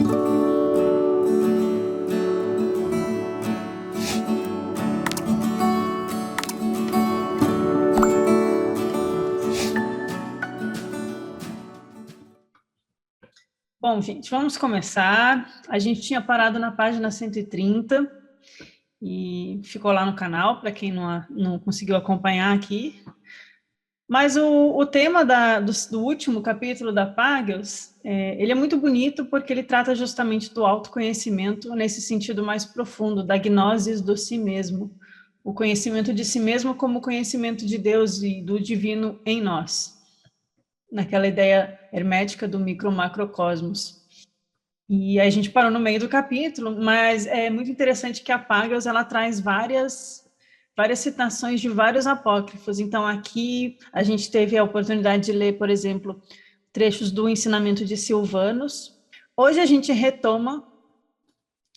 Bom, gente, vamos começar. A gente tinha parado na página 130 e ficou lá no canal, para quem não conseguiu acompanhar aqui. Mas o tema do último capítulo da Págios, ele é muito bonito porque ele trata justamente do autoconhecimento nesse sentido mais profundo, da gnosis do si mesmo, o conhecimento de si mesmo como conhecimento de Deus e do divino em nós, naquela ideia hermética do micro-macrocosmos. E a gente parou no meio do capítulo, mas é muito interessante que a Págios, ela traz várias citações de vários apócrifos. Então, aqui a gente teve a oportunidade de ler, por exemplo, trechos do ensinamento de Silvanos. Hoje a gente retoma,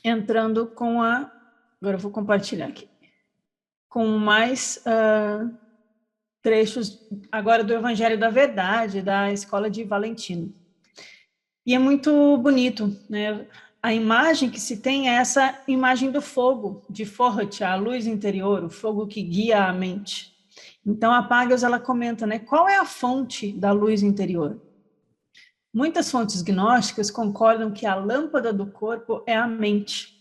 entrando com a... Agora eu vou compartilhar aqui. Com mais trechos, agora do Evangelho da Verdade, da Escola de Valentino. E é muito bonito, né? A imagem que se tem é essa imagem do fogo, de Fohat, a luz interior, o fogo que guia a mente. Então, a Págios, ela comenta, né? Qual é a fonte da luz interior? Muitas fontes gnósticas concordam que a lâmpada do corpo é a mente.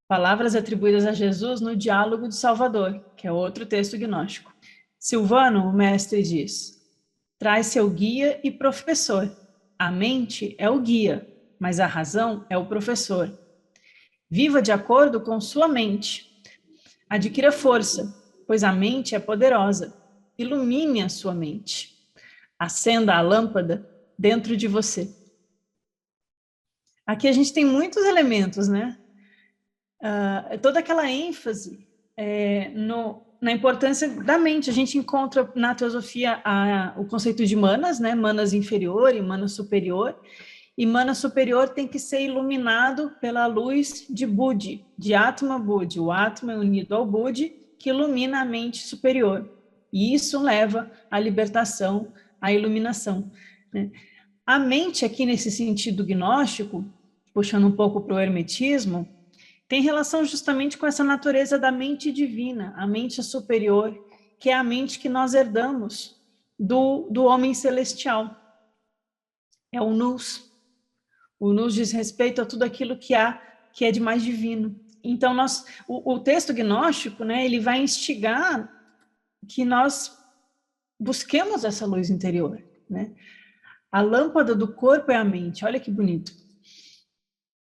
Palavras atribuídas a Jesus no Diálogo de Salvador, que é outro texto gnóstico. Silvano, o mestre, diz: traz seu guia e professor. A mente é o guia, mas a razão é o professor. Viva de acordo com sua mente. Adquira força, pois a mente é poderosa. Ilumine a sua mente. Acenda a lâmpada dentro de você. Aqui a gente tem muitos elementos, né? Toda aquela ênfase na importância da mente. A gente encontra na teosofia o conceito de manas, né? Manas inferior e manas superior. E mana superior tem que ser iluminado pela luz de Budi, de Atma Budi. O Atma é unido ao Budi, que ilumina a mente superior. E isso leva à libertação, à iluminação, né? A mente aqui, nesse sentido gnóstico, puxando um pouco para o hermetismo, tem relação justamente com essa natureza da mente divina, a mente superior, que é a mente que nós herdamos do homem celestial. É o nous. O nous diz respeito a tudo aquilo que é de mais divino. Então, o texto gnóstico, né, ele vai instigar que nós busquemos essa luz interior, né? A lâmpada do corpo é a mente, olha que bonito.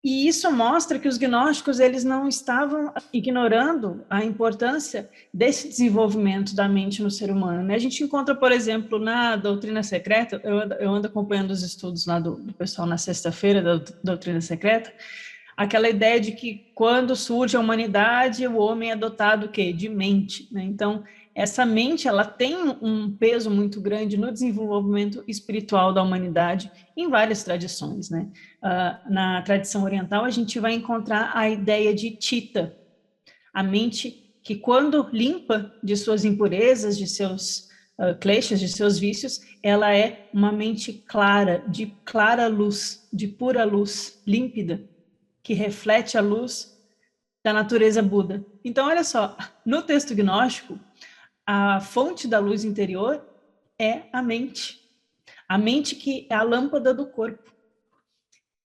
E isso mostra que os gnósticos, eles não estavam ignorando a importância desse desenvolvimento da mente no ser humano, né? A gente encontra, por exemplo, na doutrina secreta, eu ando acompanhando os estudos lá do pessoal na sexta-feira da doutrina secreta, aquela ideia de que quando surge a humanidade, o homem é dotado o quê? De mente, né? Então, essa mente, ela tem um peso muito grande no desenvolvimento espiritual da humanidade em várias tradições, né? Na tradição oriental, a gente vai encontrar a ideia de Chitta, a mente que, quando limpa de suas impurezas, de seus kleshas, de seus vícios, ela é uma mente clara, de clara luz, de pura luz, límpida, que reflete a luz da natureza Buda. Então, olha só, no texto gnóstico, a fonte da luz interior é a mente que é a lâmpada do corpo.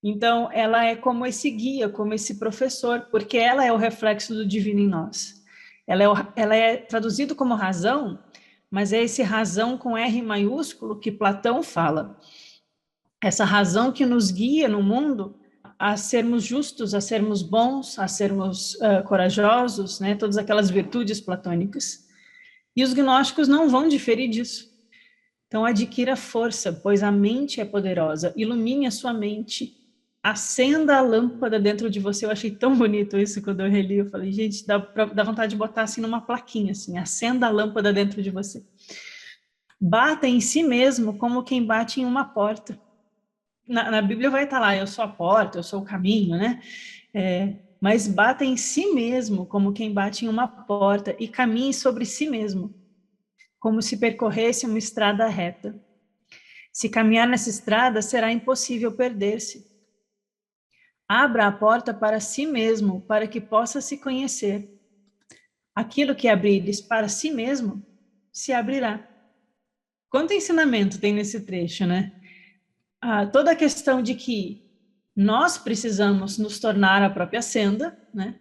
Então, ela é como esse guia, como esse professor, porque ela é o reflexo do divino em nós. Ela é traduzido como razão, mas é esse razão com R maiúsculo que Platão fala. Essa razão que nos guia no mundo a sermos justos, a sermos bons, a sermos corajosos, né? Todas aquelas virtudes platônicas. E os gnósticos não vão diferir disso. Então, adquira força, pois a mente é poderosa. Ilumine a sua mente. Acenda a lâmpada dentro de você. Eu achei tão bonito isso quando eu reli. Eu falei, gente, dá vontade de botar assim numa plaquinha, assim, acenda a lâmpada dentro de você. Bata em si mesmo como quem bate em uma porta. Na Bíblia vai estar lá, eu sou a porta, eu sou o caminho, né? Mas bata em si mesmo como quem bate em uma porta e caminhe sobre si mesmo, como se percorresse uma estrada reta. Se caminhar nessa estrada, será impossível perder-se. Abra a porta para si mesmo, para que possa se conhecer. Aquilo que abrires para si mesmo, se abrirá. Quanto ensinamento tem nesse trecho, né? Toda a questão de que nós precisamos nos tornar a própria senda, né?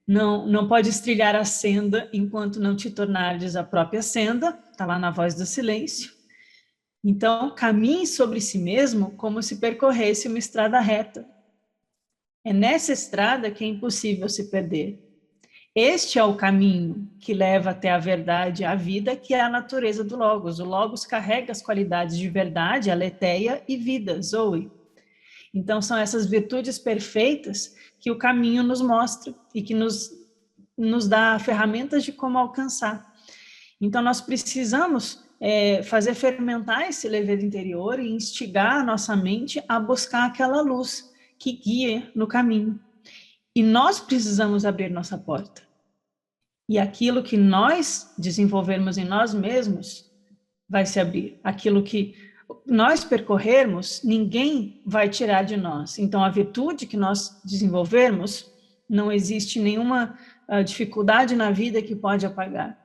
Não podes trilhar a senda enquanto não te tornares a própria senda, está lá na Voz do Silêncio. Então, caminhe sobre si mesmo como se percorresse uma estrada reta. É nessa estrada que é impossível se perder. Este é o caminho que leva até a verdade, a vida, que é a natureza do Logos. O Logos carrega as qualidades de verdade, aletheia e vida, Zoe. Então, são essas virtudes perfeitas que o caminho nos mostra e que nos dá ferramentas de como alcançar. Então, nós precisamos fazer fermentar esse levedo interior e instigar a nossa mente a buscar aquela luz que guia no caminho. E nós precisamos abrir nossa porta. E aquilo que nós desenvolvermos em nós mesmos vai se abrir. Aquilo que nós percorrermos, ninguém vai tirar de nós. Então, a virtude que nós desenvolvermos, não existe nenhuma dificuldade na vida que pode apagar.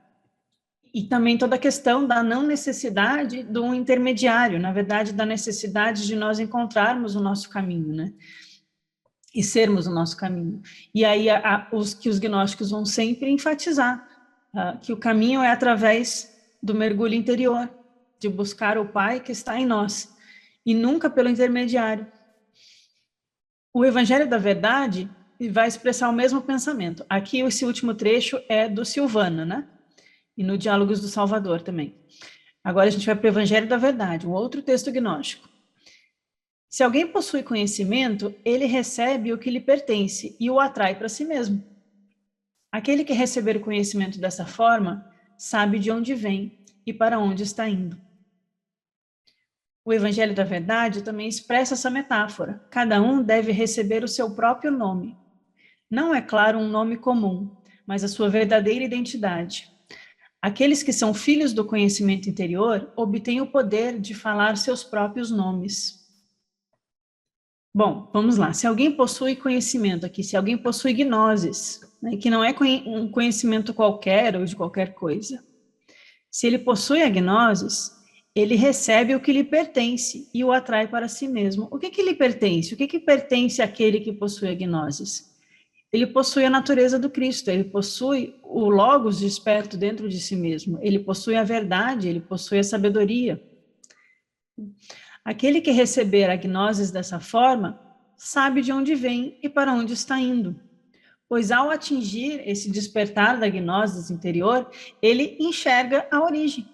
E também toda a questão da não necessidade de um intermediário, na verdade, da necessidade de nós encontrarmos o nosso caminho, né? E sermos o nosso caminho. E aí os gnósticos vão sempre enfatizar que o caminho é através do mergulho interior, de buscar o Pai que está em nós, e nunca pelo intermediário. O Evangelho da Verdade vai expressar o mesmo pensamento. Aqui, esse último trecho é do Silvana, né? E no Diálogos do Salvador também. Agora a gente vai para o Evangelho da Verdade, um outro texto gnóstico. Se alguém possui conhecimento, ele recebe o que lhe pertence e o atrai para si mesmo. Aquele que receber o conhecimento dessa forma, sabe de onde vem e para onde está indo. O Evangelho da Verdade também expressa essa metáfora. Cada um deve receber o seu próprio nome. Não é claro um nome comum, mas a sua verdadeira identidade. Aqueles que são filhos do conhecimento interior obtêm o poder de falar seus próprios nomes. Bom, vamos lá. Se alguém possui conhecimento aqui, se alguém possui gnoses, né, que não é um conhecimento qualquer ou de qualquer coisa. Se ele possui a gnoses, ele recebe o que lhe pertence e o atrai para si mesmo. O que lhe pertence? O que pertence àquele que possui a gnoses? Ele possui a natureza do Cristo, ele possui o Logos desperto dentro de si mesmo, ele possui a verdade, ele possui a sabedoria. Aquele que receber a gnoses dessa forma, sabe de onde vem e para onde está indo. Pois ao atingir esse despertar da gnose interior, ele enxerga a origem.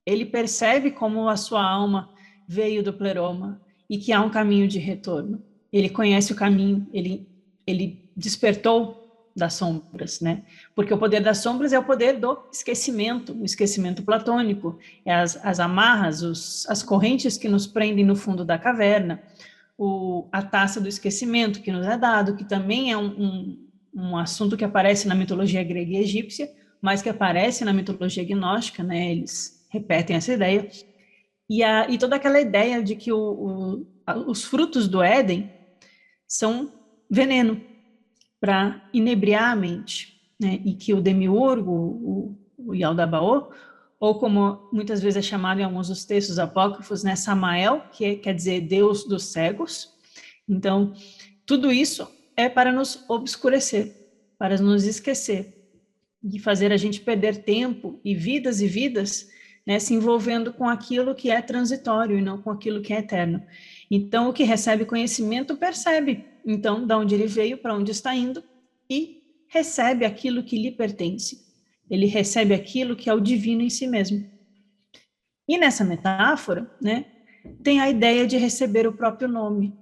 Ele percebe como a sua alma veio do pleroma e que há um caminho de retorno. Ele conhece o caminho, ele despertou das sombras, né? Porque o poder das sombras é o poder do esquecimento, o esquecimento platônico, é as amarras, as correntes que nos prendem no fundo da caverna, a taça do esquecimento que nos é dado, que também é um assunto que aparece na mitologia grega e egípcia, mas que aparece na mitologia gnóstica, né? Eles repetem essa ideia. E toda aquela ideia de que os frutos do Éden são veneno para inebriar a mente, né? E que o demiurgo, o Yaldabaoth, ou como muitas vezes é chamado em alguns dos textos apócrifos, né, Samael, que quer dizer Deus dos cegos. Então, tudo isso é para nos obscurecer, para nos esquecer, e fazer a gente perder tempo e vidas, né, se envolvendo com aquilo que é transitório e não com aquilo que é eterno. Então, o que recebe conhecimento percebe, então, de onde ele veio, para onde está indo, e recebe aquilo que lhe pertence. Ele recebe aquilo que é o divino em si mesmo. E nessa metáfora, né, tem a ideia de receber o próprio nome.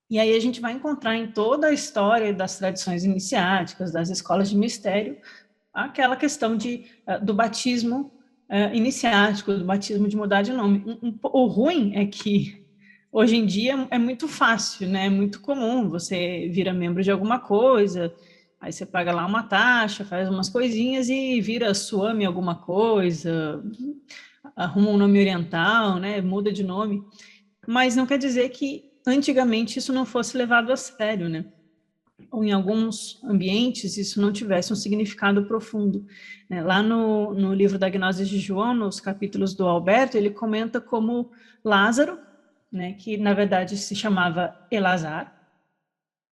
E aí a gente vai encontrar em toda a história das tradições iniciáticas, das escolas de mistério, aquela questão do batismo iniciático, do batismo de mudar de nome. O ruim é que hoje em dia é muito fácil, né? É muito comum, você vira membro de alguma coisa, aí você paga lá uma taxa, faz umas coisinhas e vira Swami alguma coisa, arruma um nome oriental, né? Muda de nome. Mas não quer dizer que antigamente isso não fosse levado a sério, né? Ou em alguns ambientes isso não tivesse um significado profundo. Lá no livro da Gnose de João, nos capítulos do Alberto, ele comenta como Lázaro, né, que na verdade se chamava Elazar,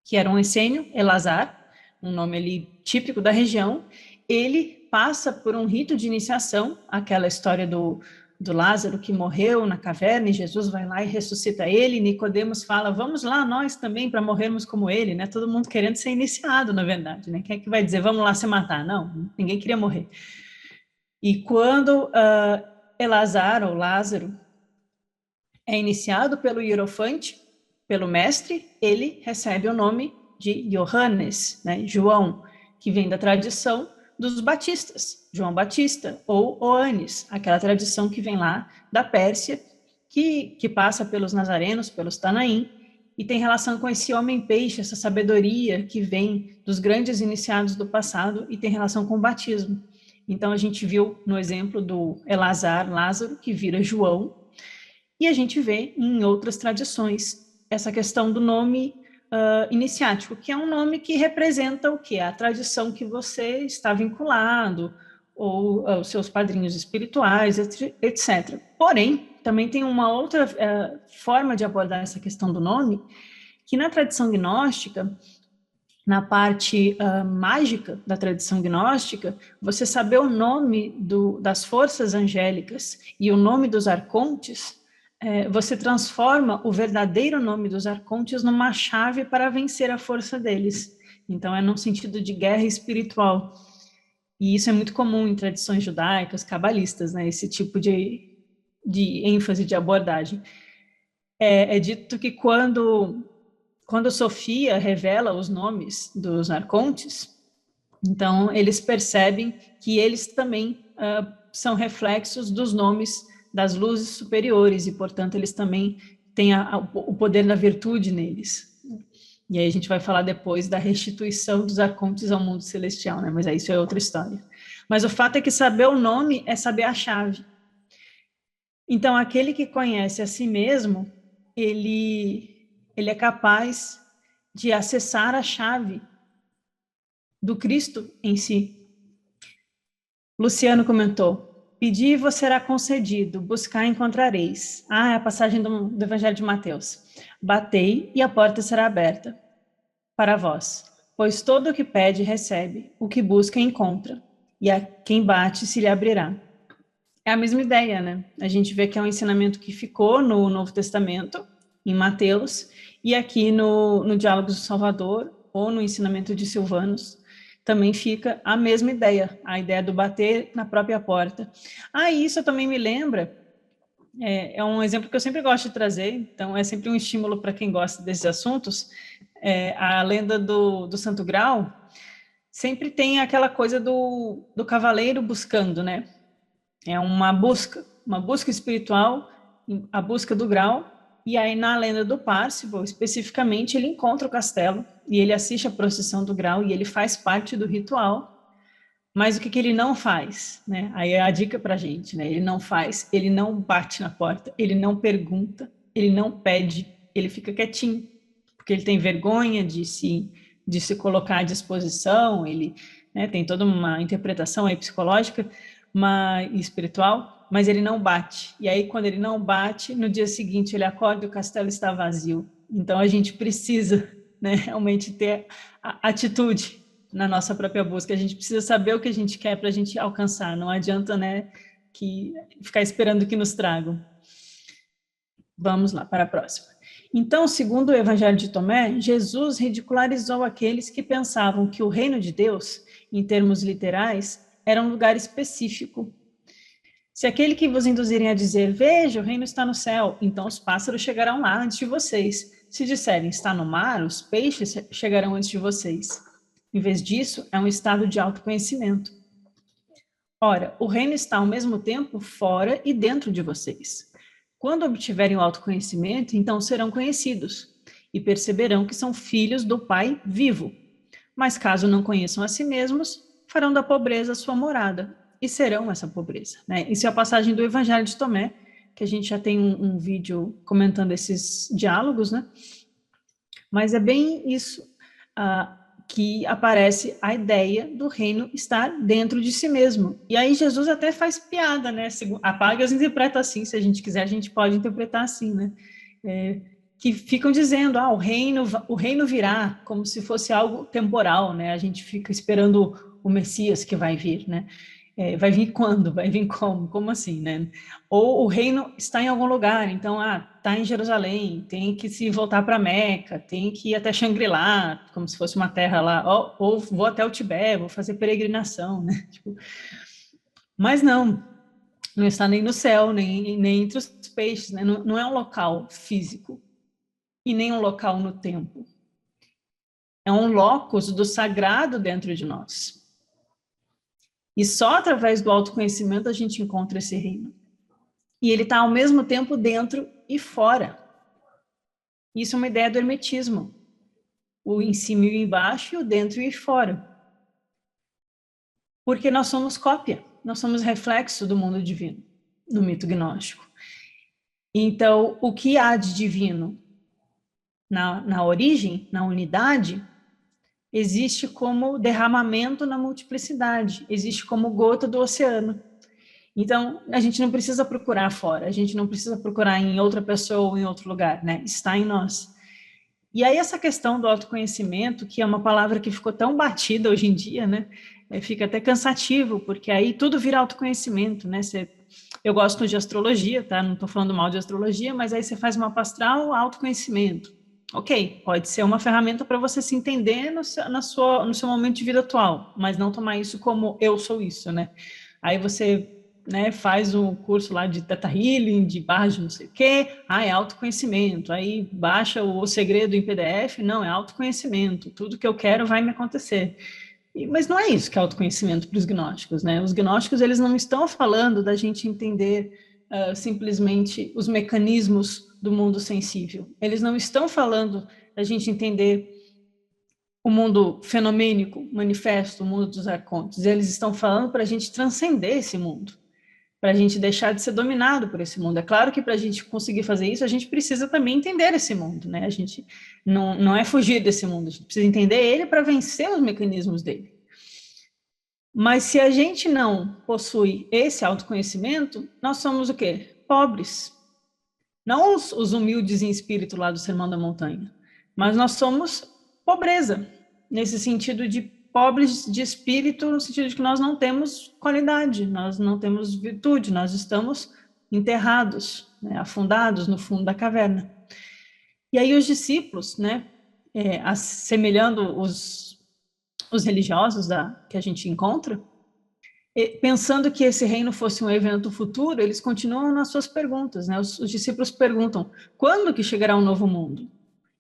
que era um essênio, Elazar, um nome ali típico da região, ele passa por um rito de iniciação, aquela história do Lázaro que morreu na caverna e Jesus vai lá e ressuscita ele, Nicodemos fala, vamos lá nós também para morrermos como ele, né? Todo mundo querendo ser iniciado, na verdade, né? Quem é que vai dizer, vamos lá se matar? Não, ninguém queria morrer. E quando Elazar, ou Lázaro, é iniciado pelo hierofante, pelo mestre, ele recebe o nome de Johannes, né? João, que vem da tradição dos batistas, João Batista, ou Oanes, aquela tradição que vem lá da Pérsia, que passa pelos nazarenos, pelos Tanaim, e tem relação com esse homem-peixe, essa sabedoria que vem dos grandes iniciados do passado e tem relação com o batismo. Então, a gente viu no exemplo do Elazar, Lázaro, que vira João, e a gente vê em outras tradições essa questão do nome iniciático, que é um nome que representa o quê? A tradição que você está vinculado, ou os seus padrinhos espirituais, etc. Porém, também tem uma outra forma de abordar essa questão do nome, que na tradição gnóstica, na parte mágica da tradição gnóstica, você saber o nome das forças angélicas e o nome dos arcontes, você transforma o verdadeiro nome dos arcontes numa chave para vencer a força deles. Então, é num sentido de guerra espiritual. E isso é muito comum em tradições judaicas, cabalistas, né? Esse tipo de ênfase, de abordagem. É dito que quando Sofia revela os nomes dos arcontes, então eles percebem que eles também são reflexos dos nomes das luzes superiores e, portanto, eles também têm o poder da virtude neles. E aí a gente vai falar depois da restituição dos arcontes ao mundo celestial, né? Mas aí isso é outra história. Mas o fato é que saber o nome é saber a chave. Então, aquele que conhece a si mesmo, ele é capaz de acessar a chave do Cristo em si. Luciano comentou, pedi e vos será concedido, buscar e encontrareis. É a passagem do Evangelho de Mateus. Batei e a porta será aberta para vós, pois todo o que pede recebe, o que busca encontra, e a quem bate se lhe abrirá. É a mesma ideia, né? A gente vê que é um ensinamento que ficou no Novo Testamento, em Mateus, e aqui no Diálogos do Salvador, ou no ensinamento de Silvanus, também fica a mesma ideia, a ideia do bater na própria porta. Isso também me lembra, é um exemplo que eu sempre gosto de trazer, então é sempre um estímulo para quem gosta desses assuntos, a lenda do Santo Graal, sempre tem aquela coisa do cavaleiro buscando, né? É uma busca espiritual, a busca do grau, e aí na lenda do Parsifal, especificamente, ele encontra o castelo, e ele assiste a procissão do grau, e ele faz parte do ritual, mas o que ele não faz, né? Aí é a dica pra gente, né? Ele não faz, ele não bate na porta, ele não pergunta, ele não pede, ele fica quietinho, porque ele tem vergonha de se colocar à disposição, ele, né, tem toda uma interpretação aí psicológica, e espiritual, mas ele não bate. E aí, quando ele não bate, no dia seguinte ele acorda e o castelo está vazio. Então, a gente precisa, né, realmente ter a atitude na nossa própria busca. A gente precisa saber o que a gente quer para a gente alcançar. Não adianta, né, ficar esperando que nos tragam. Vamos lá para a próxima. Então, segundo o Evangelho de Tomé, Jesus ridicularizou aqueles que pensavam que o reino de Deus, em termos literais, era um lugar específico. Se aquele que vos induzirem a dizer, veja, o reino está no céu, então os pássaros chegarão lá antes de vocês. Se disserem, está no mar, os peixes chegarão antes de vocês. Em vez disso, é um estado de autoconhecimento. Ora, o reino está ao mesmo tempo fora e dentro de vocês. Quando obtiverem o autoconhecimento, então serão conhecidos e perceberão que são filhos do Pai vivo. Mas caso não conheçam a si mesmos, farão da pobreza sua morada, e serão essa pobreza. Né? Isso é a passagem do Evangelho de Tomé, que a gente já tem um vídeo comentando esses diálogos, né? Mas é bem isso, que aparece a ideia do reino estar dentro de si mesmo. E aí Jesus até faz piada, né? A Páginas interpreta assim, se a gente quiser, a gente pode interpretar assim, né? Que ficam dizendo, o reino virá, como se fosse algo temporal, né? A gente fica esperando o Messias que vai vir, né? Vai vir quando? Vai vir como? Como assim, né? Ou o reino está em algum lugar, então, está em Jerusalém, tem que se voltar para Meca, tem que ir até Xangri-Lá, como se fosse uma terra lá, ou vou até o Tibete, vou fazer peregrinação, né? Tipo, mas não está nem no céu, nem entre os peixes, né? Não é um local físico e nem um local no tempo. É um locus do sagrado dentro de nós. E só através do autoconhecimento a gente encontra esse reino. E ele está ao mesmo tempo dentro e fora. Isso é uma ideia do hermetismo. O em cima e o embaixo, e o dentro e fora. Porque nós somos cópia, nós somos reflexo do mundo divino, no mito gnóstico. Então, o que há de divino na origem, na unidade, existe como derramamento na multiplicidade, existe como gota do oceano. Então, a gente não precisa procurar fora, a gente não precisa procurar em outra pessoa ou em outro lugar, né? Está em nós. E aí essa questão do autoconhecimento, que é uma palavra que ficou tão batida hoje em dia, né? Fica até cansativo, porque aí tudo vira autoconhecimento, né? Eu gosto de astrologia, tá? Não estou falando mal de astrologia, mas aí você faz uma astral, autoconhecimento. Ok, pode ser uma ferramenta para você se entender no seu momento de vida atual, mas não tomar isso como eu sou isso, né? Aí você, né, faz um curso lá de Theta Healing, de barra de não sei o quê, é autoconhecimento, aí baixa o segredo em PDF, não, é autoconhecimento, tudo que eu quero vai me acontecer. Mas não é isso que é autoconhecimento para os gnósticos, né? Os gnósticos, eles não estão falando da gente entender simplesmente os mecanismos do mundo sensível. Eles não estão falando da gente entender o mundo fenomênico, manifesto, o mundo dos arcontes. Eles estão falando para a gente transcender esse mundo, para a gente deixar de ser dominado por esse mundo. É claro que para a gente conseguir fazer isso, a gente precisa também entender esse mundo, né? A gente não é fugir desse mundo, a gente precisa entender ele para vencer os mecanismos dele. Mas se a gente não possui esse autoconhecimento, nós somos o quê? Pobres. Não os humildes em espírito lá do Sermão da Montanha, mas nós somos pobreza, nesse sentido de pobres de espírito, no sentido de que nós não temos qualidade, nós não temos virtude, nós estamos enterrados, né, afundados no fundo da caverna. E aí os discípulos, né, assemelhando os religiosos que a gente encontra, pensando que esse reino fosse um evento futuro, eles continuam nas suas perguntas, né? Os discípulos perguntam, quando que chegará um novo mundo?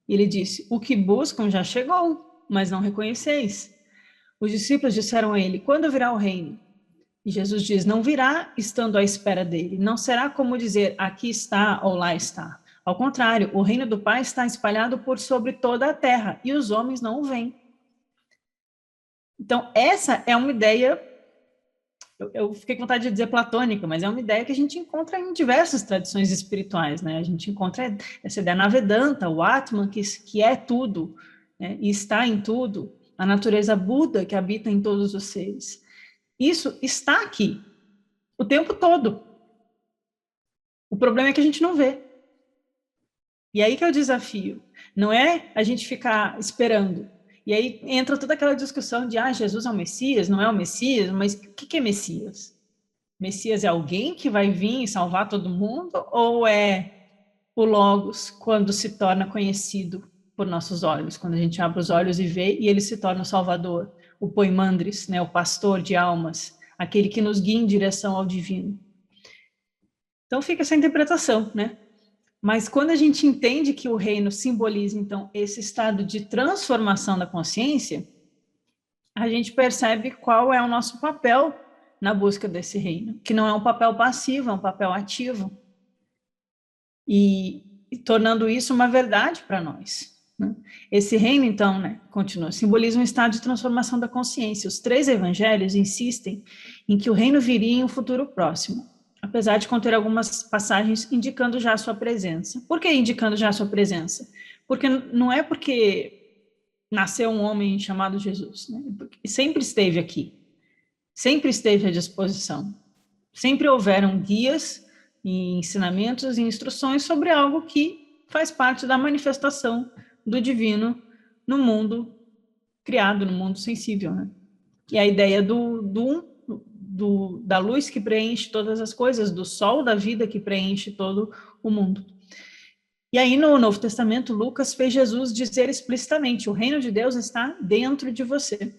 E ele disse, o que buscam já chegou, mas não reconheceis. Os discípulos disseram a ele, quando virá o reino? E Jesus diz, não virá estando à espera dele, não será como dizer, aqui está ou lá está. Ao contrário, o reino do Pai está espalhado por sobre toda a terra, e os homens não o veem. Então, essa é uma ideia, eu fiquei com vontade de dizer platônica, mas é uma ideia que a gente encontra em diversas tradições espirituais, né? A gente encontra essa ideia na Vedanta, o Atman, que é tudo, né? E está em tudo, a natureza Buda que habita em todos os seres. Isso está aqui, o tempo todo. O problema é que a gente não vê. E aí que é o desafio. Não é a gente ficar esperando. E aí entra toda aquela discussão de, Jesus é o Messias, não é o Messias, mas o que é Messias? Messias é alguém que vai vir e salvar todo mundo? Ou é o Logos quando se torna conhecido por nossos olhos, quando a gente abre os olhos e vê, e ele se torna o Salvador, o Poimandres, né, o pastor de almas, aquele que nos guia em direção ao divino. Então fica essa interpretação, né? Mas quando a gente entende que o reino simboliza, então, esse estado de transformação da consciência, a gente percebe qual é o nosso papel na busca desse reino, que não é um papel passivo, é um papel ativo. E tornando isso uma verdade para nós. Né? Esse reino, então, continua, simboliza um estado de transformação da consciência. Os 3 evangelhos insistem em que o reino viria em um futuro próximo. A apesar de conter algumas passagens indicando já a sua presença. Por que indicando já a sua presença? Porque não é porque nasceu um homem chamado Jesus, né? Porque sempre esteve aqui, sempre esteve à disposição, sempre houveram guias e ensinamentos e instruções sobre algo que faz parte da manifestação do divino no mundo criado, no mundo sensível, né? E a ideia da luz que preenche todas as coisas, do sol da vida que preenche todo o mundo. E aí, no Novo Testamento, Lucas fez Jesus dizer explicitamente: o reino de Deus está dentro de você.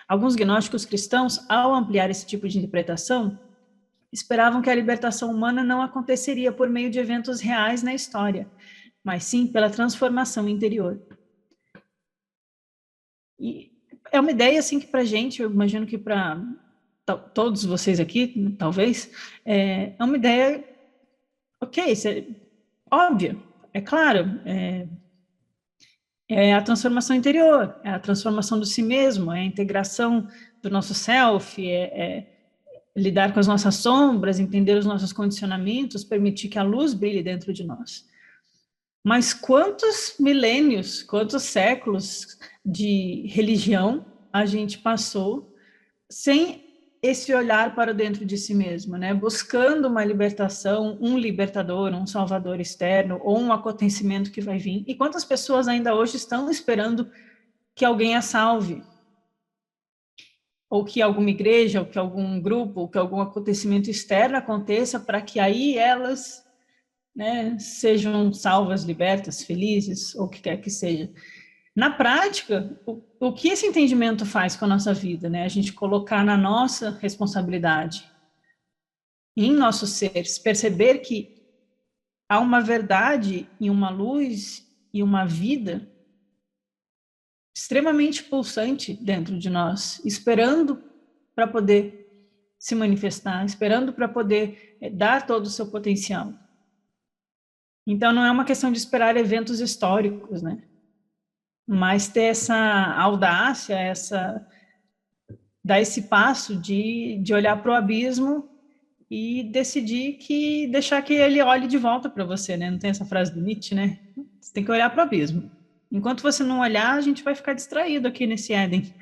Alguns gnósticos cristãos, ao ampliar esse tipo de interpretação, esperavam que a libertação humana não aconteceria por meio de eventos reais na história, mas sim pela transformação interior. E é uma ideia assim que para a gente, eu imagino que para todos vocês aqui, talvez, é uma ideia, ok, óbvia, é claro, é a transformação interior, é a transformação do si mesmo, é a integração do nosso self, lidar com as nossas sombras, entender os nossos condicionamentos, permitir que a luz brilhe dentro de nós. Mas quantos milênios, quantos séculos de religião a gente passou sem esse olhar para dentro de si mesmo, né? Buscando uma libertação, um libertador, um salvador externo, ou um acontecimento que vai vir. E quantas pessoas ainda hoje estão esperando que alguém a salve? Ou que alguma igreja, ou que algum grupo, ou que algum acontecimento externo aconteça para que aí elas, né, sejam salvas, libertas, felizes, ou o que quer que seja. Na prática, o que esse entendimento faz com a nossa vida, né? A gente colocar na nossa responsabilidade, em nosso ser, perceber que há uma verdade e uma luz e uma vida extremamente pulsante dentro de nós, esperando para poder se manifestar, esperando para poder dar todo o seu potencial. Então, não é uma questão de esperar eventos históricos, né? Mas ter essa audácia, dar esse passo de olhar para o abismo e decidir deixar que ele olhe de volta para você, né? Não tem essa frase do Nietzsche, né? Você tem que olhar para o abismo. Enquanto você não olhar, a gente vai ficar distraído aqui nesse Éden,